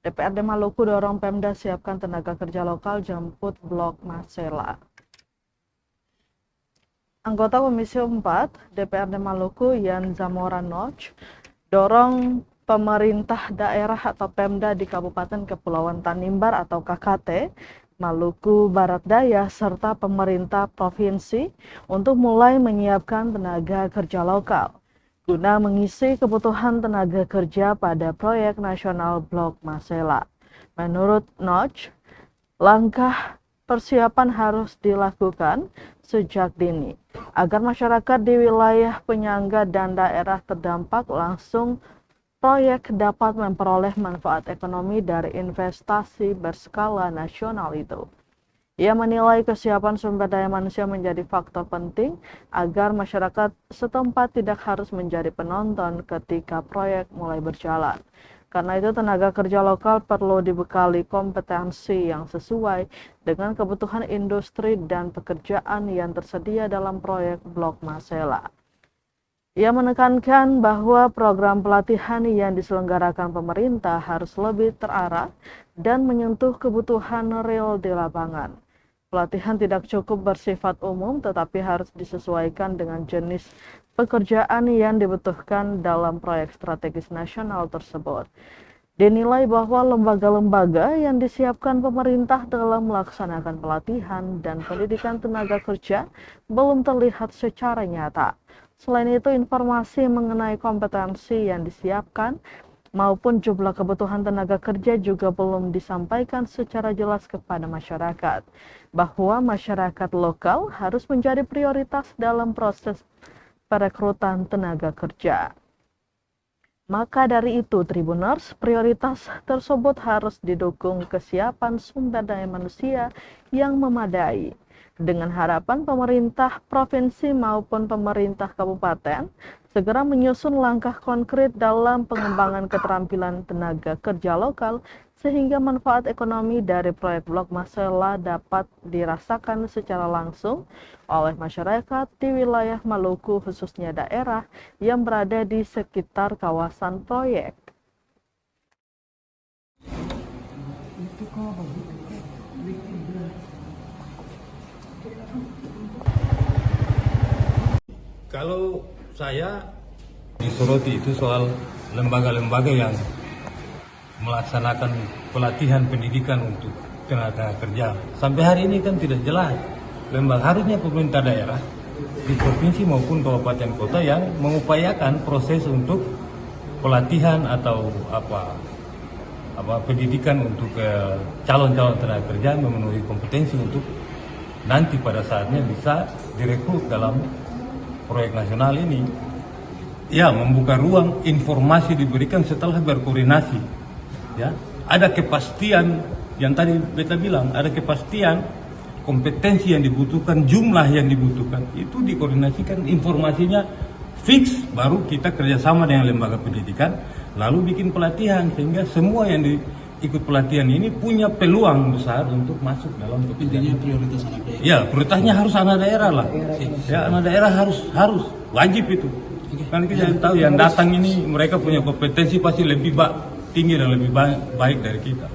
DPRD Maluku dorong Pemda siapkan tenaga kerja lokal jemput blok Masela. Anggota Komisi 4 DPRD Maluku Yan Zamora Notch dorong pemerintah daerah atau Pemda di Kabupaten Kepulauan Tanimbar atau KKT, Maluku Barat Daya, serta pemerintah provinsi untuk mulai menyiapkan tenaga kerja lokal guna mengisi kebutuhan tenaga kerja pada proyek nasional Blok Masela. Menurut Notch, langkah persiapan harus dilakukan sejak dini agar masyarakat di wilayah penyangga dan daerah terdampak langsung proyek dapat memperoleh manfaat ekonomi dari investasi berskala nasional itu. Ia menilai kesiapan sumber daya manusia menjadi faktor penting agar masyarakat setempat tidak harus menjadi penonton ketika proyek mulai berjalan. Karena itu tenaga kerja lokal perlu dibekali kompetensi yang sesuai dengan kebutuhan industri dan pekerjaan yang tersedia dalam proyek Blok Masela. Ia menekankan bahwa program pelatihan yang diselenggarakan pemerintah harus lebih terarah dan menyentuh kebutuhan real di lapangan. Pelatihan tidak cukup bersifat umum tetapi harus disesuaikan dengan jenis pekerjaan yang dibutuhkan dalam proyek strategis nasional tersebut. Dinilai bahwa lembaga-lembaga yang disiapkan pemerintah dalam melaksanakan pelatihan dan pendidikan tenaga kerja belum terlihat secara nyata. Selain itu, informasi mengenai kompetensi yang disiapkan maupun jumlah kebutuhan tenaga kerja juga belum disampaikan secara jelas kepada masyarakat, bahwa masyarakat lokal harus menjadi prioritas dalam proses perekrutan tenaga kerja. Maka dari itu, Tribuners, prioritas tersebut harus didukung kesiapan sumber daya manusia yang memadai, dengan harapan pemerintah provinsi maupun pemerintah kabupaten segera menyusun langkah konkret dalam pengembangan keterampilan tenaga kerja lokal sehingga manfaat ekonomi dari proyek Blok Masela dapat dirasakan secara langsung oleh masyarakat di wilayah Maluku, khususnya daerah yang berada di sekitar kawasan proyek. Kalau saya disoroti itu soal lembaga-lembaga yang melaksanakan pelatihan pendidikan untuk tenaga kerja. Sampai hari ini kan tidak jelas. Harusnya pemerintah daerah di provinsi maupun kabupaten kota yang mengupayakan proses untuk pelatihan atau pendidikan untuk calon-calon tenaga kerja memenuhi kompetensi untuk nanti pada saatnya bisa direkrut dalam proyek nasional ini. Ya, membuka ruang informasi diberikan setelah berkoordinasi. Ya, ada kepastian yang tadi beta bilang, ada kepastian kompetensi yang dibutuhkan, jumlah yang dibutuhkan, itu dikoordinasikan, informasinya fix, baru kita kerjasama dengan lembaga pendidikan, lalu bikin pelatihan sehingga semua yang ikut pelatihan ini punya peluang besar untuk masuk dalam pekerjaan. Intinya prioritas anak daerah. Ya, prioritasnya harus anak daerah lah. Ya, anak daerah harus wajib itu. Kan kita tahu yang datang ini mereka punya kompetensi pasti lebih tinggi dan lebih baik dari kita.